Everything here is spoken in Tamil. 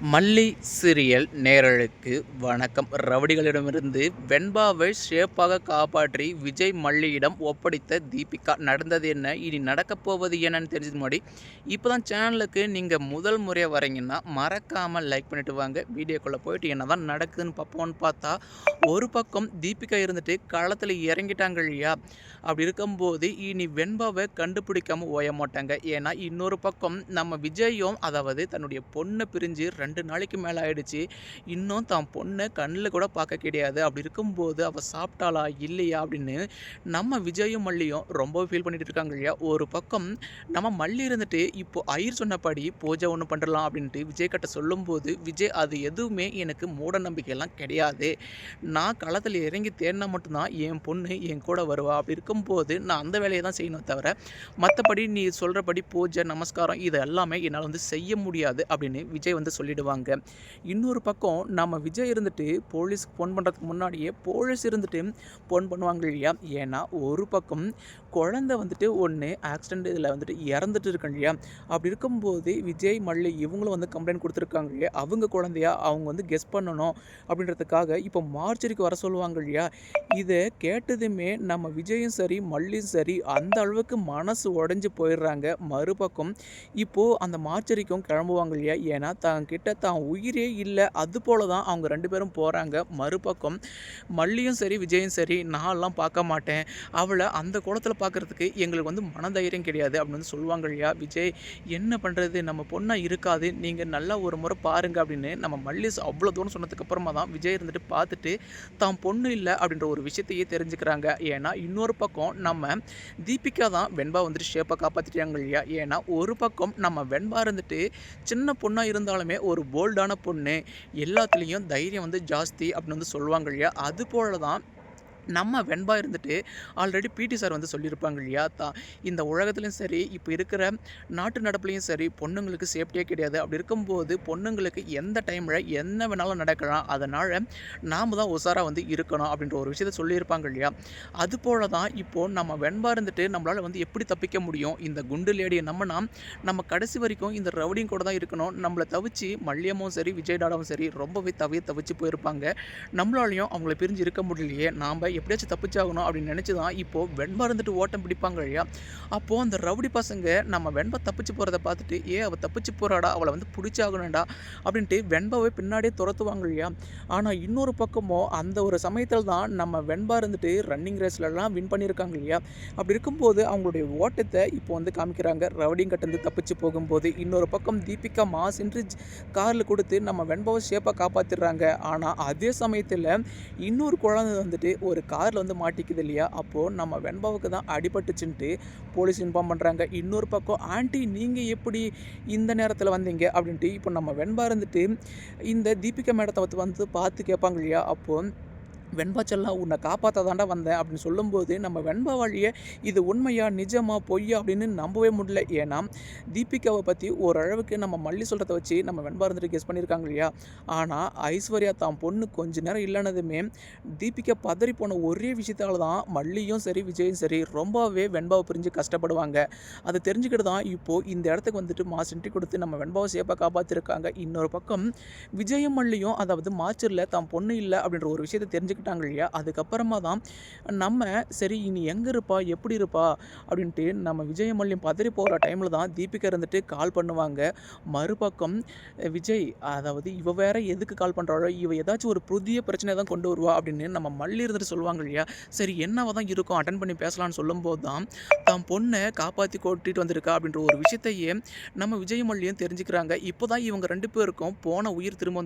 மல்லி சீரியல் நேயர்களுக்கு வணக்கம். ரவுடிகளிடமிருந்து வெண்பாவை ஷேப்பாக காப்பாற்றி விஜய் மல்லியிடம் ஒப்படைத்த தீபிகா. நடந்தது என்ன, இனி நடக்கப் போவது என்னன்னு தெரிஞ்சது முன்னாடி இப்போ தான் சேனலுக்கு நீங்கள் முதல் முறையாக வரீங்கன்னா மறக்காமல் லைக் பண்ணிட்டு வாங்க. வீடியோக்குள்ளே போயிட்டு என்ன தான் நடக்குதுன்னு பார்ப்போன்னு பார்த்தா, ஒரு பக்கம் தீபிகா இருந்துட்டு களத்தில் இறங்கிட்டாங்க இல்லையா. அப்படி இருக்கும்போது இனி வெண்பாவை கண்டுபிடிக்காமல் ஓய மாட்டாங்க. ஏன்னா இன்னொரு பக்கம் நம்ம விஜயும், அதாவது தன்னுடைய பொண்ணை பிரிஞ்சு 2 நாளைக்கு மேலே ஆயிடுச்சு. இன்னும் தான் பொண்ணை கண்ணில் கூட பார்க்க கிடையாது. அப்படி இருக்கும்போது அவள் சாப்பிட்டாளா இல்லையா அப்படின்னு நம்ம விஜயும் மல்லியும் ரொம்ப ஃபீல் பண்ணிட்டு இருக்காங்க இல்லையா. ஒரு பக்கம் நம்ம மல்லி இருந்துட்டு இப்போ ஐயர் சொன்னபடி பூஜை ஒன்று பண்ணுறலாம் அப்படின்ட்டு விஜய் கிட்ட சொல்லும்போது, விஜய் அது எதுவுமே எனக்கு மூட நம்பிக்கையெல்லாம் கிடையாது. நான் களத்தில் இறங்கி தேடினா மட்டும்தான் என் பொண்ணு என் கூட வருவா. அப்படி இருக்கும்போது நான் அந்த வேலையை தான் செய்யணும் தவிர மற்றபடி நீ சொல்கிறபடி பூஜை நமஸ்காரம் இது எல்லாமே என்னால் செய்ய முடியாது அப்படின்னு விஜய் சொல்லிடுவாங்க. இன்னொரு பக்கம் நம்ம விஜய் இருந்துட்டு போலீஸ்க்கு ஃபோன் பண்ணுறதுக்கு முன்னாடியே போலீஸ் இருந்துட்டு ஃபோன் பண்ணுவாங்க இல்லையா. ஏன்னா ஒரு பக்கம் குழந்தை ஒன்று ஆக்சிடெண்ட் இதில் இறந்துட்டு இருக்காங்க இல்லையா. அப்படி இருக்கும்போது விஜய் மல்லி இவங்களும் கம்ப்ளைண்ட் கொடுத்துருக்காங்க இல்லையா. அவங்க குழந்தையா அவங்க கெஸ் பண்ணணும் அப்படின்றதுக்காக இப்போ மார்ச்சரிக்கு வர சொல்லுவாங்க இல்லையா. இதை கேட்டதுமே நம்ம விஜயும் சரி மல்லியும் சரி அந்த அளவுக்கு மனசு உடஞ்சி போயிடுறாங்க. மறுபக்கம் இப்போது அந்த மார்ச்சரிக்கும் கிளம்புவாங்க இல்லையா. ஏன்னா கிட்ட தான் உயிரே இல்லை. அது போல தான் அவங்க 2 பேரும் போகிறாங்க. மறுபக்கம் மல்லியும் சரி விஜயும் சரி, நான்லாம் பார்க்க மாட்டேன் அவளை அந்த குளத்தில் பார்க்குறதுக்கு எங்களுக்கு மனதைரியம் கிடையாது அப்படின்னு சொல்லுவாங்க இல்லையா. விஜய் என்ன பண்ணுறது, நம்ம பொண்ணாக இருக்காது, நீங்கள் நல்லா ஒரு முறை பாருங்க அப்படின்னு நம்ம மல்லி அவ்வளோ தூரம் சொன்னதுக்கப்புறமா தான் விஜய் பார்த்துட்டு தான் பொண்ணு இல்லை அப்படின்ற ஒரு விஷயத்தையே தெரிஞ்சுக்கிறாங்க. ஏன்னா இன்னொரு பக்கம் நம்ம தீபிகா தான் வெண்பா ஷேப்பை காப்பாற்றிட்டாங்க இல்லையா. ஏன்னா ஒரு பக்கம் நம்ம வெண்பா சின்ன பொண்ணாக இருந்தாலுமே ஒரு போல்டான பொண்ணு, எல்லாத்துலேயும் தைரியம் ஜாஸ்தி அப்படின்னு சொல்லுவாங்க இல்லையா. அது போல தான் நம்ம வெண்பா ஆல்ரெடி பிடி சார் சொல்லியிருப்பாங்க இல்லையா. இந்த உலகத்துலையும் சரி இப்போ இருக்கிற நாட்டு நடப்புலையும் சரி பொண்ணுங்களுக்கு சேஃப்டியே கிடையாது. அப்படி இருக்கும்போது பொண்ணுங்களுக்கு எந்த டைமில் என்ன வேணாலும் நடக்கலாம். அதனால் நாம் தான் உஷாராக இருக்கணும் அப்படின்ற ஒரு விஷயத்த சொல்லியிருப்பாங்க இல்லையா. அது போல தான் இப்போது நம்ம வெண்பா நம்மளால் எப்படி தப்பிக்க முடியும். இந்த குண்டு லேடியை நம்ம கடைசி வரைக்கும் இந்த ரவுடியும் கூட தான் இருக்கணும். நம்மளை தவிச்சு மல்லியமும் சரி விஜய் டாடாவும் சரி ரொம்பவே தவிச்சு போயிருப்பாங்க. நம்மளாலையும் அவங்கள பிரிஞ்சு இருக்க முடியலையே, நாம் எப்படியாச்சும் தப்பிச்சாகணும் அப்படின்னு நினச்சி தான் இப்போது வெண்பா ஓட்டம் பிடிப்பாங்க இல்லையா. அப்போது அந்த ரவுடி பசங்க நம்ம வெண்பா தப்பிச்சு போகிறத பார்த்துட்டு, அவள் தப்பிச்சு போகிறாடா, அவளை பிடிச்சாகணும்டா அப்படின்ட்டு வெண்பாவை பின்னாடியே துரத்துவாங்க இல்லையா. ஆனால் இன்னொரு பக்கமோ அந்த ஒரு சமயத்தில் தான் நம்ம வெண்பா ரன்னிங் ரேஸ்லலாம் வின் பண்ணியிருக்காங்க இல்லையா. அப்படி இருக்கும்போது அவங்களுடைய ஓட்டத்தை இப்போ காமிக்கிறாங்க. ரவுடிங் கட்டந்து தப்பிச்சு போகும்போது இன்னொரு பக்கம் தீபிகா மாஸ் என்று காரில் கொடுத்து நம்ம வெண்பாவை ஷேப்பாக காப்பாற்றிடுறாங்க. ஆனால் அதே சமயத்தில் இன்னொரு குழந்தை ஒரு காரில் மாட்டிக்குது இல்லையா. அப்போது நம்ம வெண்பாவுக்கு தான் அடிபட்டுச்சுன்ட்டு போலீஸ் இன்ஃபார்ம் பண்ணுறாங்க. இன்னொரு பக்கம் ஆண்டி நீங்கள் எப்படி இந்த நேரத்தில் வந்தீங்க அப்படின்ட்டு இப்போ நம்ம வெண்பா இந்த தீபிகா மேடத்தை பார்த்து கேட்பாங்க இல்லையா. அப்போது வெண்பா செல்லாம் உன்னை காப்பாற்றாதாண்டா வந்தேன் அப்படின்னு சொல்லும்போது நம்ம வெண்பா வழியை இது உண்மையா நிஜமா பொய்யா அப்படின்னு நம்பவே முடியல. ஏன்னா தீபிகாவை பற்றி ஓரளவுக்கு நம்ம மல்லி சொல்கிறத வச்சு நம்ம வெண்பா கெஸ் பண்ணியிருக்காங்க இல்லையா. ஆனால் ஐஸ்வர்யா தான் பொண்ணு கொஞ்ச நேரம் இல்லைனதுமே தீபிகா பதறி போன ஒரே விஷயத்தால் தான் மல்லியும் சரி விஜயும் சரி ரொம்பவே வெண்பாவை பிரிஞ்சு கஷ்டப்படுவாங்க. அதை தெரிஞ்சுக்கிட்டு தான் இப்போது இந்த இடத்துக்கு மாஸ் என்ட்ரி கொடுத்து நம்ம வெண்பாவை சேஃபாக காப்பாற்றிருக்காங்க. இன்னொரு பக்கம் விஜயும் மல்லியும், அதாவது மாச்சரில் தான் பொண்ணு இல்லை அப்படின்ற ஒரு விஷயத்தை தெரிஞ்சுக்கிட்டாங்க இல்லையா. அதுக்கப்புறமா தான் நம்ம சரி இனி எங்கே இருப்பா எப்படி இருப்பா அப்படின்ட்டு நம்ம விஜய் மல்லியும் பதறி போகிற டைமில் தான் தீபிகா கால் பண்ணுவாங்க. மறுபக்கம் விஜய், அதாவது இவ வேற எதுக்கு கால் பண்ணுறாளோ, இவ ஏதாச்சும் ஒரு புதிய பிரச்சனை தான் கொண்டு வருவா அப்படின்னு நம்ம மல்லி சொல்லுவாங்க இல்லையா. சரி என்னவா தான் இருக்கும், அட்டன் பண்ணி பேசலாம்னு சொல்லும்போது தான் பொண்ணை காப்பாற்றி கூட்டிகிட்டு வந்திருக்கா அப்படின்ற ஒரு விஷயத்தையே நம்ம விஜய் மல்லியும் தெரிஞ்சுக்கிறாங்க. இப்போ தான் இவங்க 2 பேருக்கும் போன உயிர் திரும்ப